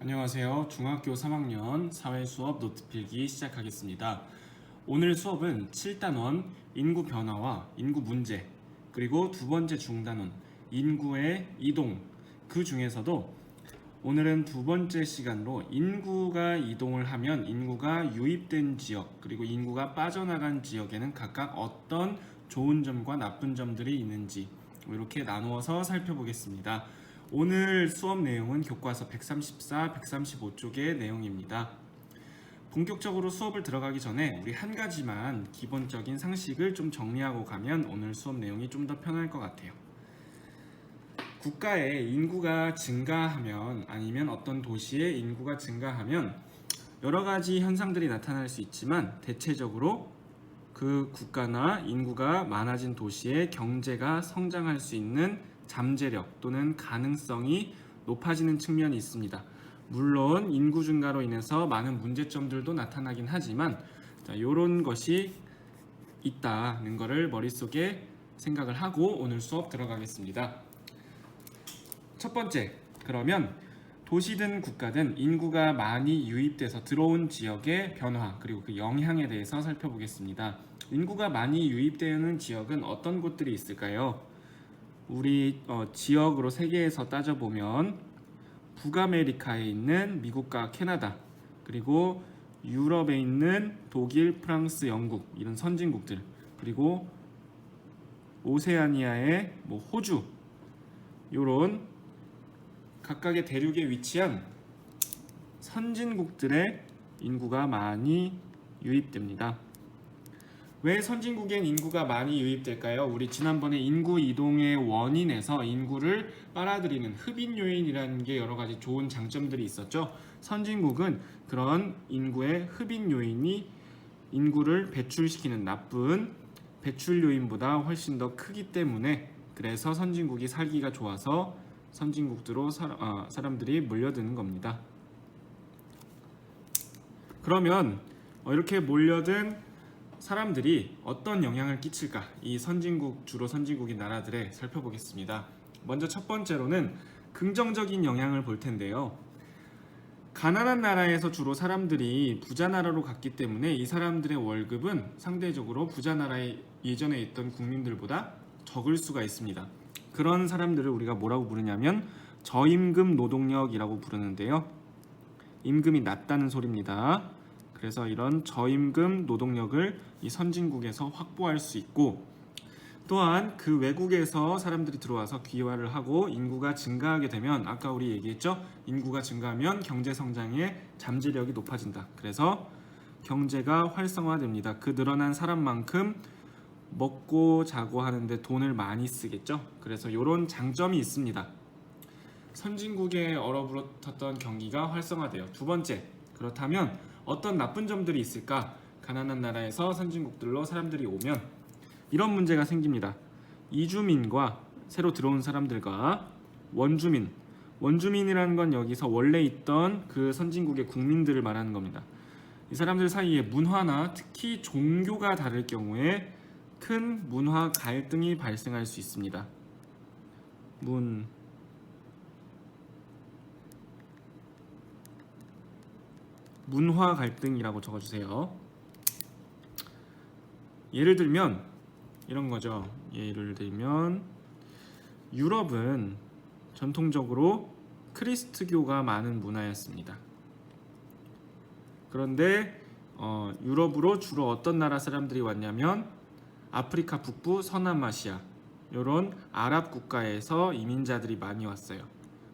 안녕하세요. 중학교 3학년 사회수업 노트필기 시작하겠습니다. 오늘 수업은 7단원 인구 변화와 인구 문제, 그리고 두 번째 중단원 인구의 이동, 그 중에서도 오늘은 두 번째 시간으로 인구가 이동을 하면 인구가 유입된 지역, 그리고 인구가 빠져나간 지역에는 각각 어떤 좋은 점과 나쁜 점들이 있는지 이렇게 나누어서 살펴보겠습니다. 오늘 수업 내용은 교과서 134, 135쪽의 내용입니다. 본격적으로 수업을 들어가기 전에 우리 한 가지만 기본적인 상식을 좀 정리하고 가면 오늘 수업 내용이 좀 더 편할 것 같아요. 국가의 인구가 증가하면, 아니면 어떤 도시의 인구가 증가하면 여러 가지 현상들이 나타날 수 있지만 대체적으로 그 국가나 인구가 많아진 도시의 경제가 성장할 수 있는 잠재력 또는 가능성이 높아지는 측면이 있습니다. 물론 인구 증가로 인해서 많은 문제점들도 나타나긴 하지만 이런 것이 있다는 것을 머릿속에 생각을 하고 오늘 수업 들어가겠습니다. 첫 번째, 그러면 도시든 국가든 인구가 많이 유입돼서 들어온 지역의 변화, 그리고 그 영향에 대해서 살펴보겠습니다. 인구가 많이 유입되는 지역은 어떤 곳들이 있을까요? 우리 지역으로 세계에서 따져보면 북아메리카에 있는 미국과 캐나다, 그리고 유럽에 있는 독일, 프랑스, 영국, 이런 선진국들, 그리고 오세아니아의 호주, 이런 각각의 대륙에 위치한 선진국들의 인구가 많이 유입됩니다. 왜 선진국엔 인구가 많이 유입될까요? 우리 지난번에 인구 이동의 원인에서 인구를 빨아들이는 흡인 요인이라는 게 여러 가지 좋은 장점들이 있었죠. 선진국은 그런 인구의 흡인 요인이 인구를 배출시키는 나쁜 배출 요인보다 훨씬 더 크기 때문에, 그래서 선진국이 살기가 좋아서 선진국으로 사람들이 몰려드는 겁니다. 그러면 이렇게 몰려든 사람들이 어떤 영향을 끼칠까? 이 선진국, 주로 선진국인 나라들에 살펴보겠습니다. 먼저 첫 번째로는 긍정적인 영향을 볼 텐데요. 가난한 나라에서 주로 사람들이 부자 나라로 갔기 때문에 이 사람들의 월급은 상대적으로 부자 나라에 예전에 있던 국민들보다 적을 수가 있습니다. 그런 사람들을 우리가 뭐라고 부르냐면 저임금 노동력이라고 부르는데요. 임금이 낮다는 소리입니다. 그래서 이런 저임금 노동력을 이 선진국에서 확보할 수 있고, 또한 그 외국에서 사람들이 들어와서 귀화를 하고 인구가 증가하게 되면, 아까 우리 얘기했죠? 인구가 증가하면 경제 성장의 잠재력이 높아진다. 그래서 경제가 활성화됩니다. 그 늘어난 사람만큼 먹고 자고 하는데 돈을 많이 쓰겠죠? 그래서 이런 장점이 있습니다. 선진국에 얼어붙었던 경기가 활성화돼요. 두 번째, 그렇다면 어떤 나쁜 점들이 있을까? 가난한 나라에서 선진국들로 사람들이 오면 이런 문제가 생깁니다. 이주민과 새로 들어온 사람들과 원주민이라는 건 여기서 원래 있던 그 선진국의 국민들을 말하는 겁니다. 이 사람들 사이에 문화나 특히 종교가 다를 경우에 큰 문화 갈등이 발생할 수 있습니다. 문화 갈등이라고 적어주세요. 예를 들면 이런 거죠. 예를 들면 유럽은 전통적으로 크리스트교가 많은 문화였습니다. 그런데 유럽으로 주로 어떤 나라 사람들이 왔냐면 아프리카 북부, 서남아시아 이런 아랍 국가에서 이민자들이 많이 왔어요.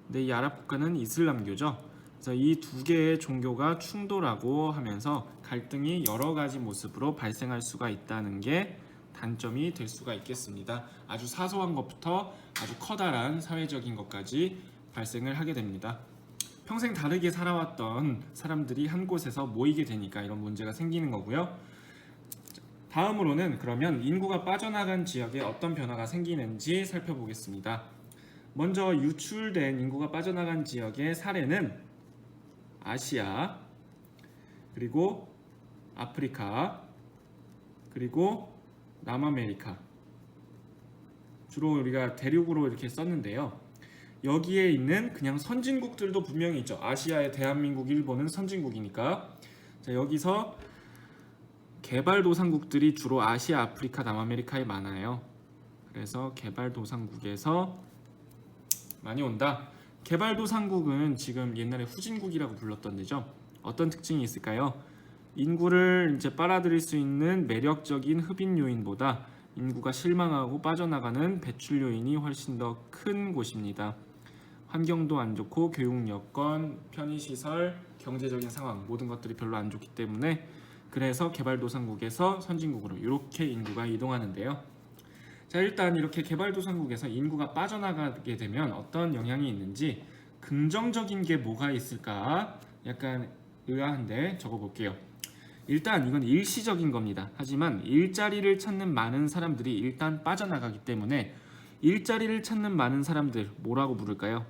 근데 이 아랍 국가는 이슬람교죠. 그래서 이 두 개의 종교가 충돌하고 하면서 갈등이 여러 가지 모습으로 발생할 수가 있다는 게 단점이 될 수가 있겠습니다. 아주 사소한 것부터 아주 커다란 사회적인 것까지 발생을 하게 됩니다. 평생 다르게 살아왔던 사람들이 한 곳에서 모이게 되니까 이런 문제가 생기는 거고요. 다음으로는 그러면 인구가 빠져나간 지역에 어떤 변화가 생기는지 살펴보겠습니다. 먼저 유출된 인구가 빠져나간 지역의 사례는 아시아, 그리고 아프리카, 그리고 남아메리카, 주로 우리가 대륙으로 이렇게 썼는데요. 여기에 있는 그냥 선진국들도 분명히 있죠. 아시아의 대한민국, 일본은 선진국이니까. 자, 여기서 개발도상국들이 주로 아시아, 아프리카, 남아메리카에 많아요. 그래서 개발도상국에서 많이 온다. 개발도상국은 지금 옛날에 후진국이라고 불렀던 데죠. 어떤 특징이 있을까요? 인구를 이제 빨아들일 수 있는 매력적인 흡인 요인보다 인구가 실망하고 빠져나가는 배출 요인이 훨씬 더 큰 곳입니다. 환경도 안 좋고 교육 여건, 편의시설, 경제적인 상황 모든 것들이 별로 안 좋기 때문에 그래서 개발도상국에서 선진국으로 이렇게 인구가 이동하는데요. 자, 일단 이렇게 개발도상국에서 인구가 빠져나가게 되면 어떤 영향이 있는지 긍정적인 게 뭐가 있을까 약간 의아한데 적어볼게요. 일단 이건 일시적인 겁니다. 하지만 일자리를 찾는 많은 사람들이 일단 빠져나가기 때문에 일자리를 찾는 많은 사람들 뭐라고 부를까요?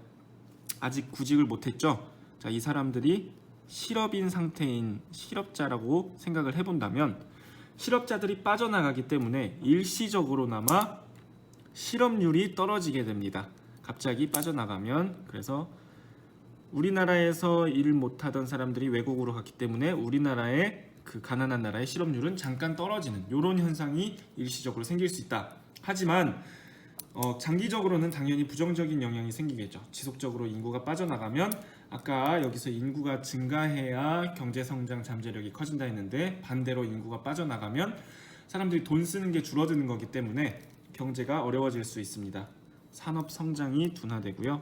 아직 구직을 못했죠? 자, 이 사람들이 실업인 상태인 실업자라고 생각을 해본다면 실업자들이 빠져나가기 때문에 일시적으로나마 실업률이 떨어지게 됩니다. 갑자기 빠져나가면 그래서 우리나라에서 일 못하던 사람들이 외국으로 갔기 때문에 우리나라의 그 가난한 나라의 실업률은 잠깐 떨어지는 이런 현상이 일시적으로 생길 수 있다. 하지만 장기적으로는 당연히 부정적인 영향이 생기겠죠. 지속적으로 인구가 빠져나가면 아까 여기서 인구가 증가해야 경제성장 잠재력이 커진다 했는데 반대로 인구가 빠져나가면 사람들이 돈 쓰는 게 줄어드는 거기 때문에 경제가 어려워질 수 있습니다. 산업 성장이 둔화되고요.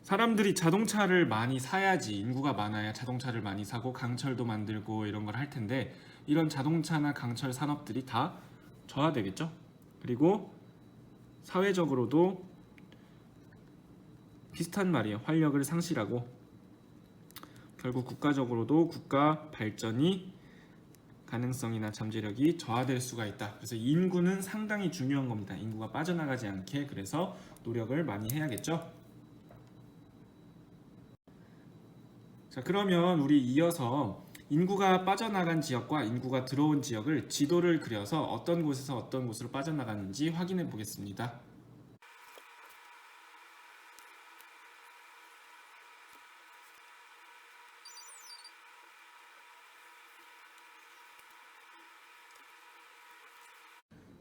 사람들이 자동차를 많이 사야지 인구가 많아야 자동차를 많이 사고 강철도 만들고 이런 걸 할 텐데 이런 자동차나 강철 산업들이 다 저하되겠죠. 그리고 사회적으로도 비슷한 말이에요. 활력을 상실하고 결국 국가적으로도 국가 발전이 가능성이나 잠재력이 저하될 수가 있다. 그래서 인구는 상당히 중요한 겁니다. 인구가 빠져나가지 않게 그래서 노력을 많이 해야겠죠. 자, 그러면 우리 이어서 인구가 빠져나간 지역과 인구가 들어온 지역을 지도를 그려서 어떤 곳에서 어떤 곳으로 빠져나가는지 확인해 보겠습니다.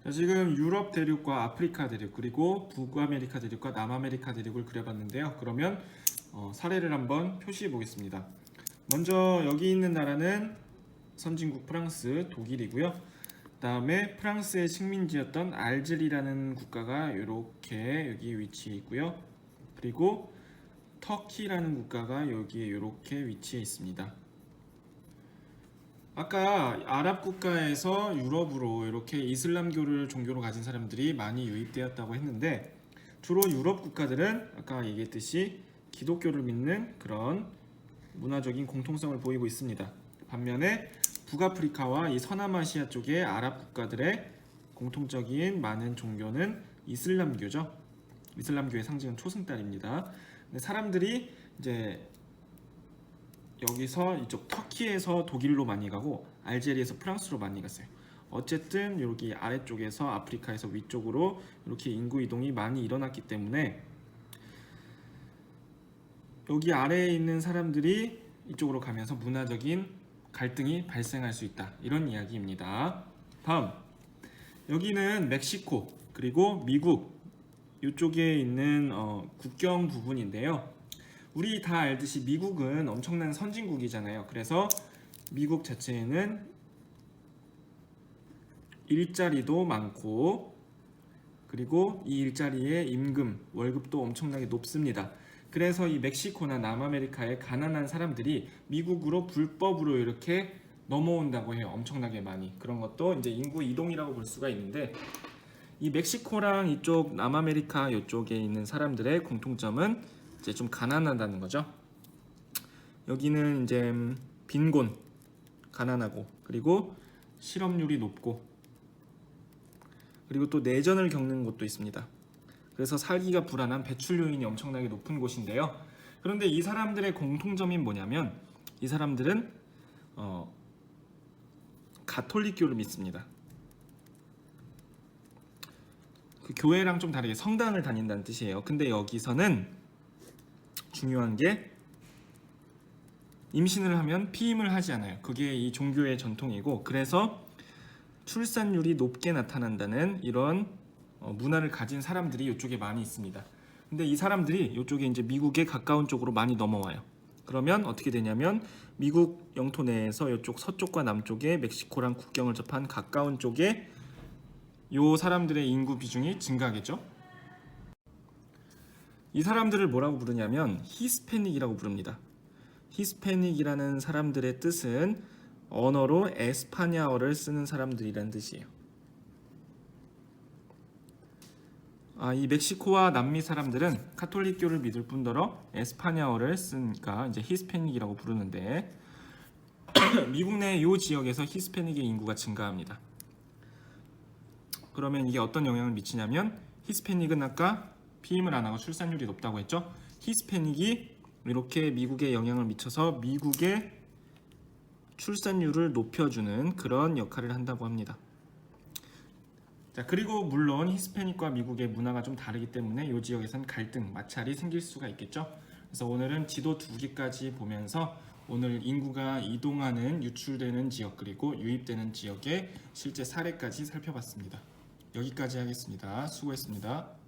자, 지금 유럽 대륙과 아프리카 대륙 그리고 북아메리카 대륙과 남아메리카 대륙을 그려봤는데요. 그러면 사례를 한번 표시해 보겠습니다. 먼저 여기 있는 나라는 선진국 프랑스, 독일이고요. 그다음에 프랑스의 식민지였던 알제리라는 국가가 이렇게 여기 위치해 있고요. 그리고 터키라는 국가가 여기에 이렇게 위치해 있습니다. 아까 아랍 국가에서 유럽으로 이렇게 이슬람교를 종교로 가진 사람들이 많이 유입되었다고 했는데 주로 유럽 국가들은 아까 얘기했듯이 기독교를 믿는 그런 문화적인 공통성을 보이고 있습니다. 반면에 북아프리카와 이 서남아시아 쪽의 아랍 국가들의 공통적인 많은 종교는 이슬람교죠. 이슬람교의 상징은 초승달입니다. 근데 사람들이 이제 여기서 이쪽 터키에서 독일로 많이 가고 알제리에서 프랑스로 많이 갔어요. 어쨌든 여기 아래쪽에서 아프리카에서 위쪽으로 이렇게 인구 이동이 많이 일어났기 때문에 여기 아래에 있는 사람들이 이쪽으로 가면서 문화적인 갈등이 발생할 수 있다. 이런 이야기입니다. 다음 여기는 멕시코 그리고 미국 이쪽에 있는 국경 부분인데요. 우리 다 알듯이 미국은 엄청난 선진국이잖아요. 그래서 미국 자체에는 일자리도 많고 그리고 이 일자리의 임금, 월급도 엄청나게 높습니다. 그래서 이 멕시코나 남아메리카의 가난한 사람들이 미국으로 불법으로 이렇게 넘어온다고 해요. 엄청나게 많이. 그런 것도 이제 인구 이동이라고 볼 수가 있는데 이 멕시코랑 이쪽 남아메리카 이쪽에 있는 사람들의 공통점은 이제 좀 가난하다는 거죠. 여기는 이제 빈곤, 가난하고 그리고 실업률이 높고 그리고 또 내전을 겪는 곳도 있습니다. 그래서 살기가 불안한 배출 요인이 엄청나게 높은 곳인데요. 그런데 이 사람들의 공통점이 뭐냐면 이 사람들은 가톨릭교를 믿습니다. 그 교회랑 좀 다르게 성당을 다닌다는 뜻이에요. 근데 여기서는 중요한 게 임신을 하면 피임을 하지 않아요. 그게 이 종교의 전통이고, 그래서 출산율이 높게 나타난다는 이런 문화를 가진 사람들이 이쪽에 많이 있습니다. 근데 이 사람들이 이쪽에 이제 미국에 가까운 쪽으로 많이 넘어와요. 그러면 어떻게 되냐면 미국 영토 내에서 이쪽 서쪽과 남쪽에 멕시코랑 국경을 접한 가까운 쪽에 이 사람들의 인구 비중이 증가하겠죠. 이 사람들을 뭐라고 부르냐면 히스패닉이라고 부릅니다. 히스패닉이라는 사람들의 뜻은 언어로 에스파냐어를 쓰는 사람들이라는 뜻이에요. 이 멕시코와 남미 사람들은 카톨릭교를 믿을 뿐더러 에스파냐어를 쓰니까 이제 히스패닉이라고 부르는데 미국 내 이 지역에서 히스패닉의 인구가 증가합니다. 그러면 이게 어떤 영향을 미치냐면 히스패닉은 아까 피임을 안 하고 출산율이 높다고 했죠. 히스패닉이 이렇게 미국에 영향을 미쳐서 미국의 출산율을 높여주는 그런 역할을 한다고 합니다. 자, 그리고 물론 히스패닉과 미국의 문화가 좀 다르기 때문에 이 지역에서는 갈등, 마찰이 생길 수가 있겠죠. 그래서 오늘은 지도 2개까지 보면서 오늘 인구가 이동하는 유출되는 지역 그리고 유입되는 지역의 실제 사례까지 살펴봤습니다. 여기까지 하겠습니다. 수고했습니다.